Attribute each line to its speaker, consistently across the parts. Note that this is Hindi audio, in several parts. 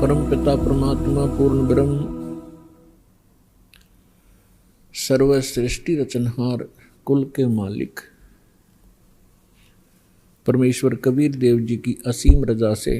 Speaker 1: परम पिता परमात्मा पूर्ण ब्रह्म सर्व सृष्टि रचनहार कुल के मालिक परमेश्वर कबीर देव जी की असीम रजा से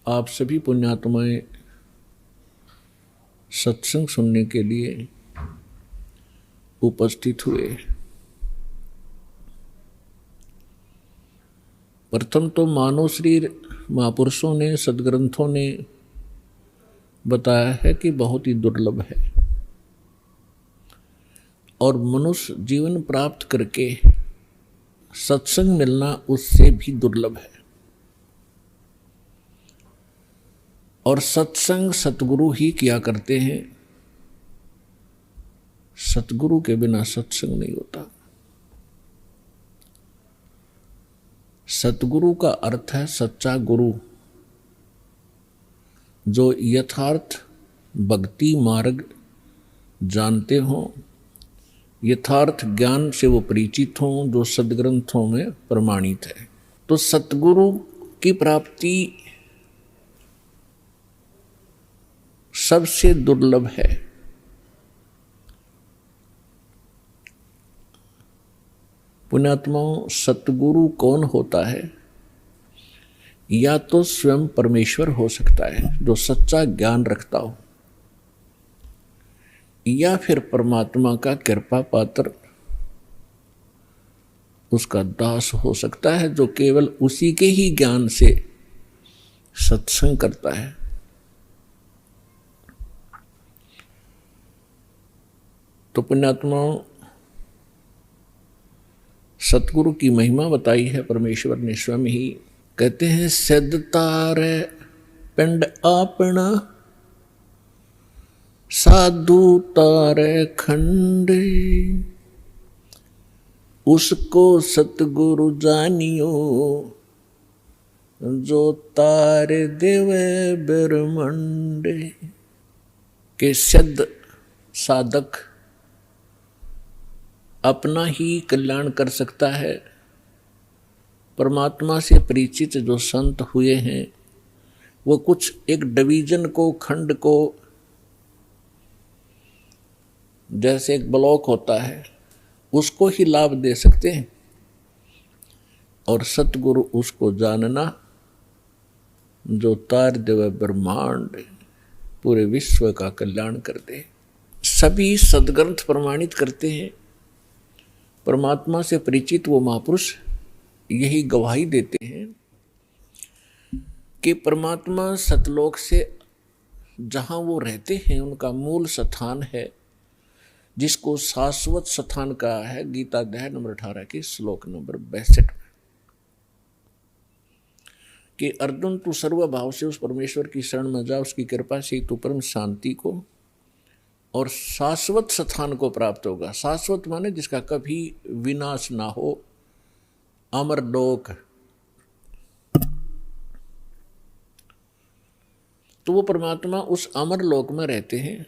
Speaker 1: आप सभी पुण्यात्माएं सत्संग सुनने के लिए उपस्थित हुए। प्रथम तो मानव शरीर महापुरुषों ने सदग्रंथों ने बताया है कि बहुत ही दुर्लभ है और मनुष्य जीवन प्राप्त करके सत्संग मिलना उससे भी दुर्लभ है। और सत्संग सतगुरु ही किया करते हैं, सतगुरु के बिना सत्संग नहीं होता। सतगुरु का अर्थ है सच्चा गुरु, जो यथार्थ भक्ति मार्ग जानते हों, यथार्थ ज्ञान से वो परिचित हों, जो सदग्रंथों में प्रमाणित है। तो सतगुरु की प्राप्ति सबसे दुर्लभ है। पुण्यात्माओं, सतगुरु कौन होता है? या तो स्वयं परमेश्वर हो सकता है जो सच्चा ज्ञान रखता हो, या फिर परमात्मा का कृपा पात्र उसका दास हो सकता है जो केवल उसी के ही ज्ञान से सत्संग करता है। तो पुण्यात्माओं, सतगुरु की महिमा बताई है परमेश्वर ने स्वयं ही। कहते हैं सिद्ध तारे पिंड आपना, साधु तारे खंडे, उसको सतगुरु जानियो, जो तारे देवे ब्रह्मंडे। के सिद्ध साधक अपना ही कल्याण कर सकता है। परमात्मा से परिचित जो संत हुए हैं वो कुछ एक डिवीजन को, खंड को, जैसे एक ब्लॉक होता है उसको ही लाभ दे सकते हैं, और सतगुरु उसको जानना जो तार देव ब्रह्मांड पूरे विश्व का कल्याण कर दे। सभी सदग्रंथ प्रमाणित करते हैं, परमात्मा से परिचित वो महापुरुष यही गवाही देते हैं कि परमात्मा सतलोक से जहाँ वो रहते हैं उनका मूल स्थान है, जिसको शाश्वत स्थान कहा है गीता अध्याय नंबर 18 के श्लोक नंबर 62 में, कि अर्जुन तू सर्वभाव से उस परमेश्वर की शरण में जा, उसकी कृपा से तू परम शांति को और शाश्वत स्थान को प्राप्त होगा। शाश्वत माने जिसका कभी विनाश ना हो, अमरलोक। तो वो परमात्मा उस अमरलोक में रहते हैं,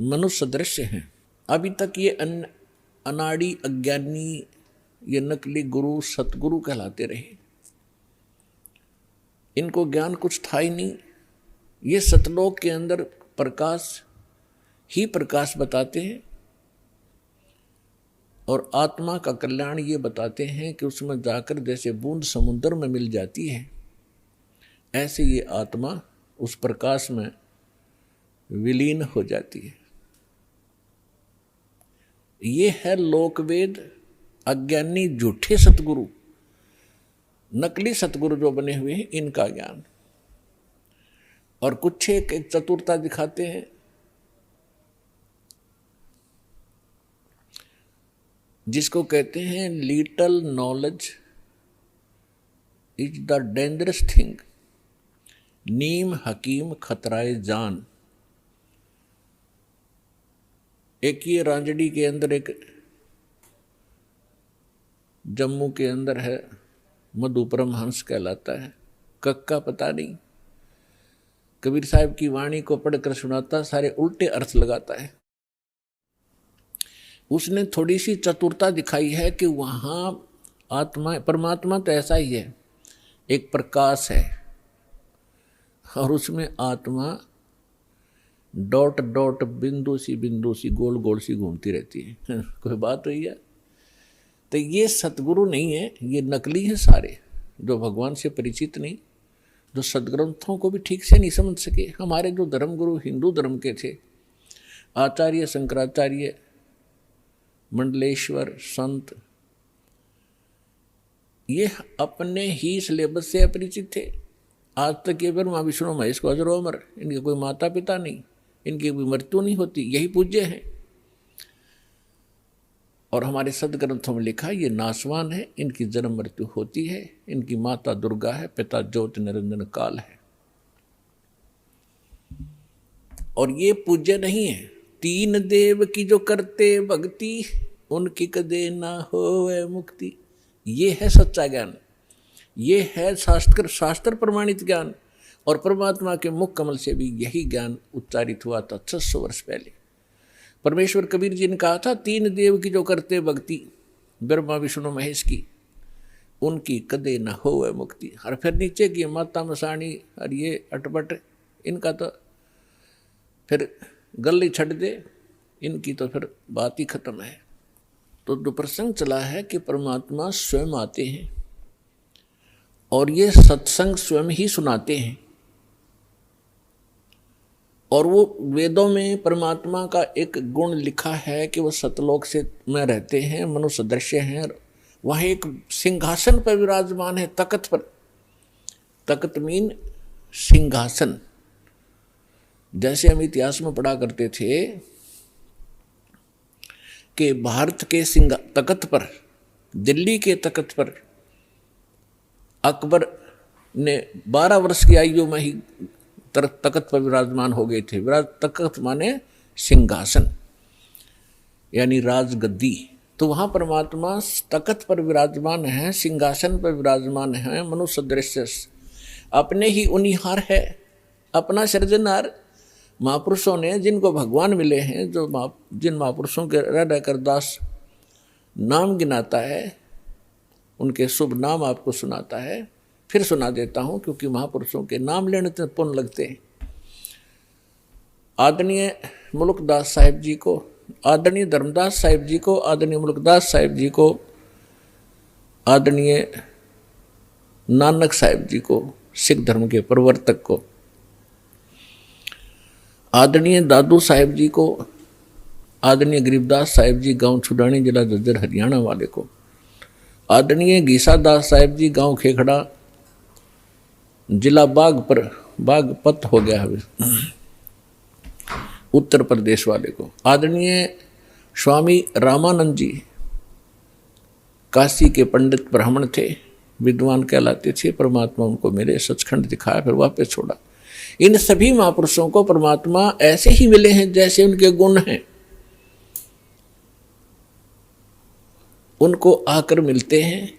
Speaker 1: मनुष्य सदृश हैं। अभी तक ये अनाड़ी अज्ञानी, ये नकली गुरु सतगुरु कहलाते रहे, इनको ज्ञान कुछ था ही नहीं। ये सतलोक के अंदर प्रकाश ही प्रकाश बताते हैं और आत्मा का कल्याण ये बताते हैं कि उसमें जाकर जैसे बूंद समुद्र में मिल जाती है, ऐसे ये आत्मा उस प्रकाश में विलीन हो जाती है। ये है लोकवेद। अज्ञानी झूठे सतगुरु, नकली सतगुरु जो बने हुए हैं, इनका ज्ञान। और कुछ एक चतुरता दिखाते हैं, जिसको कहते हैं little knowledge is the dangerous thing, नीम हकीम खतराए जान। एक ये रांजड़ी के अंदर, एक जम्मू के अंदर है, मधु परमहंस कहलाता है, कक्का पता नहीं, कबीर साहब की वाणी को पढ़कर सुनाता, सारे उल्टे अर्थ लगाता है। उसने थोड़ी सी चतुरता दिखाई है कि वहाँ आत्मा, परमात्मा तो ऐसा ही है, एक प्रकाश है, और उसमें आत्मा डॉट डॉट बिंदु सी गोल गोल सी घूमती रहती है। कोई बात हुई है? तो ये सतगुरु नहीं है, ये नकली है सारे, जो भगवान से परिचित नहीं, जो सदग्रंथों को भी ठीक से नहीं समझ सके। हमारे जो धर्मगुरु हिंदू धर्म के थे, आचार्य शंकराचार्य, मंडलेश्वर, संत, ये अपने ही सिलेबस से अपरिचित थे। आज तक ये ब्रह्मा विष्णु महेश को अजर अमर, इनके कोई माता पिता नहीं, इनकी कोई मृत्यु नहीं होती, यही पूज्य है। और हमारे सदग्रंथों में लिखा ये नासवान है, इनकी जन्म मृत्यु होती है, इनकी माता दुर्गा है, पिता ज्योति निरंजन काल है। और ये पूज्य नहीं है। तीन देव की जो करते भक्ति, उनकी कदे ना होवे मुक्ति। ये है सच्चा ज्ञान, ये है शास्त्र प्रमाणित ज्ञान। और परमात्मा के मुख कमल से भी यही ज्ञान उच्चारित हुआ था 600 वर्ष पहले। परमेश्वर कबीर जी ने कहा था, तीन देव की जो करते भक्ति, ब्रह्मा विष्णु महेश की, उनकी कदे न होवे मुक्ति। और फिर नीचे की माता मसाणी और ये अटपट, इनका तो फिर गली छट दे, इनकी तो फिर बात ही खत्म है। तो जो प्रसंग चला है कि परमात्मा स्वयं आते हैं और ये सत्संग स्वयं ही सुनाते हैं। और वो वेदों में परमात्मा का एक गुण लिखा है कि वो सतलोक से में रहते हैं, मनुष्य दृश्य हैं, वहाँ एक सिंहासन पर विराजमान है, तख्त पर। तख्त मीन सिंहासन। जैसे हम इतिहास में पढ़ा करते थे कि भारत के तख्त पर, दिल्ली के तख्त पर अकबर ने 12 वर्ष की आयु में ही तख्त पर विराजमान हो गए थे। तख्त माने सिंहासन यानी राजगद्दी। तो वहाँ परमात्मा तख्त पर विराजमान है, सिंहासन पर विराजमान है, मनुष्य दृश्य अपने ही उनिहार है, अपना सृजनहार। महापुरुषों ने जिनको भगवान मिले हैं, जो जिन महापुरुषों के हृदय कर दास नाम गिनाता है, उनके शुभ नाम आपको सुनाता है। फिर सुना देता हूँ क्योंकि महापुरुषों के नाम लेने से पुण्य लगते हैं। आदरणीय मुल्कदास साहिब जी को, आदरणीय धर्मदास साहिब जी को, आदरणीय मुल्कदास साहिब जी को, आदरणीय नानक साहिब जी को, सिख धर्म के प्रवर्तक को, आदरणीय दादू साहिब जी को, आदरणीय गरीबदास साहिब जी गांव छुडानी जिला झज्जर हरियाणा वाले को, आदरणीय गीसा दास साहिब जी गांव खेखड़ा जिला बागपत हो गया है उत्तर प्रदेश वाले को, आदरणीय स्वामी रामानंद जी काशी के पंडित ब्राह्मण थे, विद्वान कहलाते थे। परमात्मा उनको मिले, सचखंड दिखाया, फिर वापस छोड़ा। इन सभी महापुरुषों को परमात्मा ऐसे ही मिले हैं जैसे उनके गुण हैं, उनको आकर मिलते हैं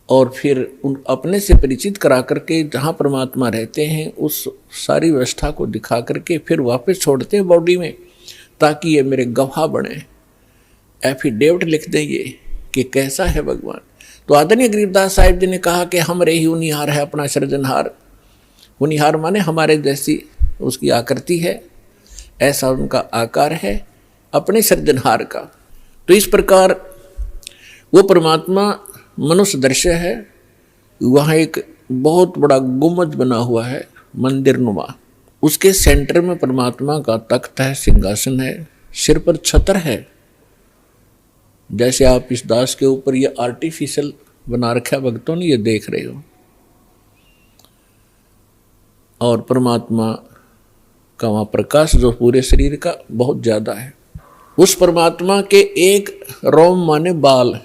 Speaker 1: और फिर उन अपने से परिचित करा करके जहाँ परमात्मा रहते हैं उस सारी व्यवस्था को दिखा करके फिर वापस छोड़ते हैं बॉडी में, ताकि ये मेरे गवाह बने, एफिडेविट लिख दें ये कि कैसा है भगवान। तो आदरणीय गरीबदास साहिब जी ने कहा कि हमरे ही उनिहार है अपना सृजनहार। उनिहार माने हमारे जैसी उसकी आकृति है, ऐसा उनका आकार है अपने सृजनहार का। तो इस प्रकार वो परमात्मा मनुष्य दृश्य है। वहाँ एक बहुत बड़ा गुम्बद बना हुआ है मंदिर नुमा, उसके सेंटर में परमात्मा का तख्त है, सिंहासन है, सिर पर छत्र है। जैसे आप इस दास के ऊपर ये आर्टिफिशियल बना रखा है भक्तों ने, ये देख रहे हो। और परमात्मा का वहाँ प्रकाश जो पूरे शरीर का बहुत ज़्यादा है। उस परमात्मा के एक रोम माने बाल,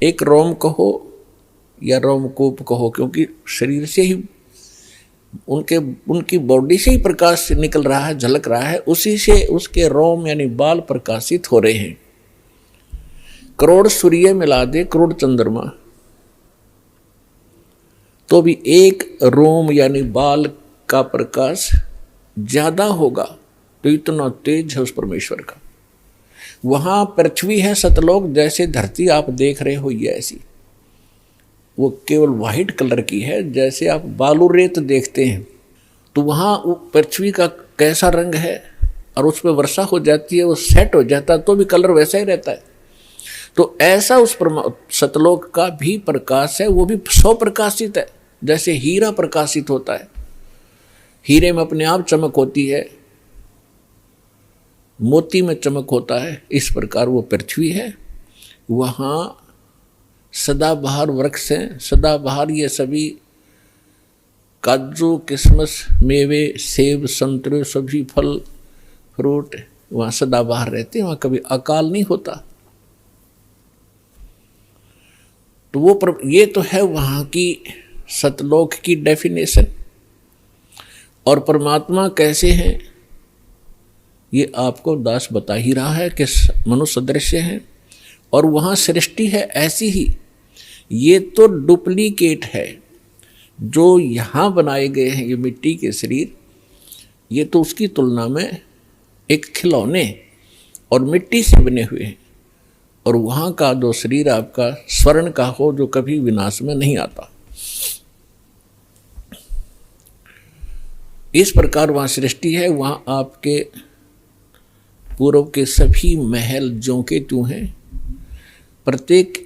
Speaker 1: एक रोम कहो या रोमकूप कहो, क्योंकि शरीर से ही उनकी बॉडी से ही प्रकाश निकल रहा है, झलक रहा है, उसी से उसके रोम यानी बाल प्रकाशित हो रहे हैं। करोड़ सूर्य मिला दे, करोड़ चंद्रमा, तो भी एक रोम यानी बाल का प्रकाश ज्यादा होगा। तो इतना तेज है उस परमेश्वर का। वहां पृथ्वी है सतलोक, जैसे धरती आप देख रहे हो ये ऐसी। वो केवल वाइट कलर की है। जैसे आप बालू रेत देखते हैं तो वहाँ वो पृथ्वी का कैसा रंग है और उस पर वर्षा हो जाती है, वो सेट हो जाता है तो भी कलर वैसा ही रहता है। तो ऐसा उस सतलोक का भी प्रकाश है, वो भी स्वप्रकाशित है। जैसे हीरा प्रकाशित होता है, हीरे में अपने आप चमक होती है, मोती में चमक होता है, इस प्रकार वो पृथ्वी है। वहाँ सदाबहार वृक्ष हैं, सदाबहार ये सभी काजू किशमिश मेवे सेब संतरे सभी फल फ्रूट वहाँ सदाबहार रहते हैं, वहाँ कभी अकाल नहीं होता। तो वो ये तो है वहाँ की सतलोक की डेफिनेशन। और परमात्मा कैसे हैं ये आपको दास बता ही रहा है कि मनुष्य दृश्य है और वहाँ सृष्टि है ऐसी ही। ये तो डुप्लीकेट है जो यहाँ बनाए गए हैं, ये मिट्टी के शरीर, ये तो उसकी तुलना में एक खिलौने और मिट्टी से बने हुए हैं। और वहाँ का जो शरीर आपका स्वर्ण का हो जो कभी विनाश में नहीं आता। इस प्रकार वहाँ सृष्टि है। वहाँ आपके पूर्व के सभी महल ज्यों के त्यों हैं। प्रत्येक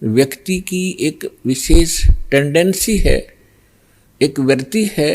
Speaker 1: व्यक्ति की एक विशेष टेंडेंसी है, एक वृत्ति है,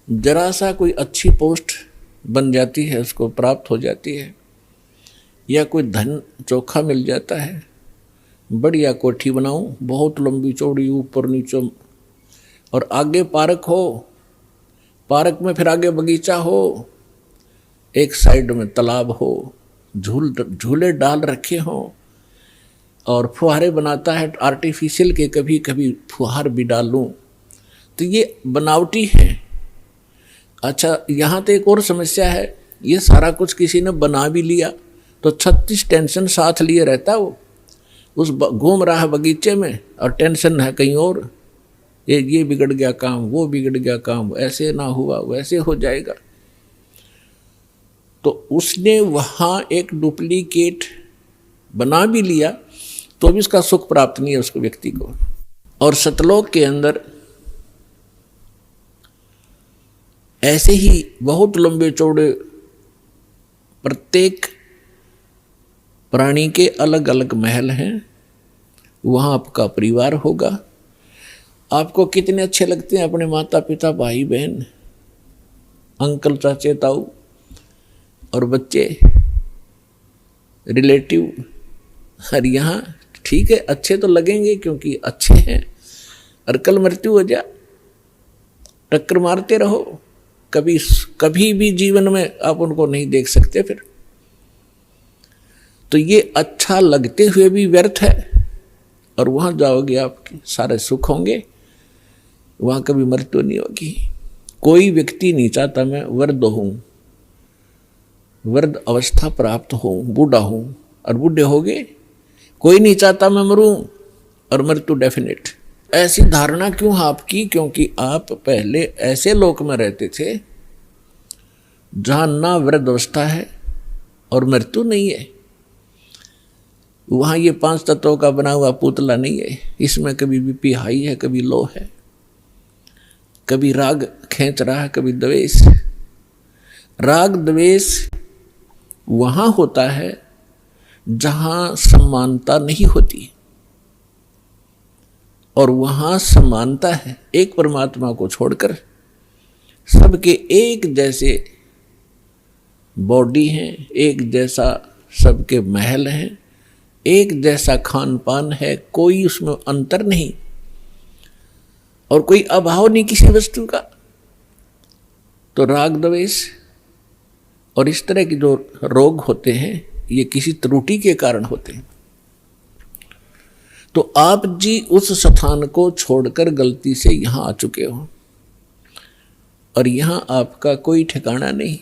Speaker 1: जरा सा कोई अच्छी पोस्ट बन जाती है उसको प्राप्त हो जाती है, या कोई धन चोखा मिल जाता है, बढ़िया कोठी बनाऊं बहुत लंबी चौड़ी ऊपर नीचे, और आगे पार्क हो, पार्क में फिर आगे बगीचा हो, एक साइड में तालाब हो, झूले डाल रखे हों और फुहारे बनाता है आर्टिफिशियल के, कभी कभी फुहार भी डाल लूँ, तो ये बनावटी है। अच्छा, यहाँ तो एक और समस्या है, ये सारा कुछ किसी ने बना भी लिया तो 36 टेंशन साथ लिए रहता है वो, उस घूम रहा है बगीचे में और टेंशन है कहीं और, ये बिगड़ गया काम, वो बिगड़ गया काम, ऐसे ना हुआ वैसे हो जाएगा। तो उसने वहाँ एक डुप्लीकेट बना भी लिया तो भी उसका सुख प्राप्त नहीं है उसको व्यक्ति को। और सतलोक के अंदर ऐसे ही बहुत लंबे चौड़े प्रत्येक प्राणी के अलग अलग महल हैं। वहाँ आपका परिवार होगा। आपको कितने अच्छे लगते हैं अपने माता पिता भाई बहन अंकल चाचे ताऊ और बच्चे रिलेटिव। और यहाँ ठीक है अच्छे तो लगेंगे क्योंकि अच्छे हैं, और कल मृत्यु हो जा टक्कर मारते रहो, कभी भी जीवन में आप उनको नहीं देख सकते फिर। तो ये अच्छा लगते हुए भी व्यर्थ है। और वहाँ जाओगे आपके सारे सुख होंगे, वहाँ कभी मृत्यु नहीं होगी। कोई व्यक्ति नहीं चाहता मैं वृद्ध हूँ, वृद्ध अवस्था प्राप्त हूँ, बूढ़ा हूँ, और बूढ़े हो गए। कोई नहीं चाहता मैं मरूं और मृत्यु डेफिनेट। ऐसी धारणा क्यों आपकी? क्योंकि आप पहले ऐसे लोक में रहते थे जहाँ ना वृद्ध अवस्था है और मृत्यु नहीं है। वहाँ ये 5 तत्वों का बना हुआ पुतला नहीं है, इसमें कभी बीपी हाई है, कभी लो है, कभी राग खींच रहा है, कभी द्वेष। राग द्वेष वहाँ होता है जहाँ समानता नहीं होती, और वहाँ समानता है। एक परमात्मा को छोड़कर सबके एक जैसे बॉडी हैं, एक जैसा सबके महल हैं, एक जैसा खान पान है, कोई उसमें अंतर नहीं और कोई अभाव नहीं किसी वस्तु का। तो राग द्वेष और इस तरह के जो रोग होते हैं ये किसी त्रुटि के कारण होते हैं। तो आप जी उस स्थान को छोड़कर गलती से यहां आ चुके हो और यहां आपका कोई ठिकाना नहीं।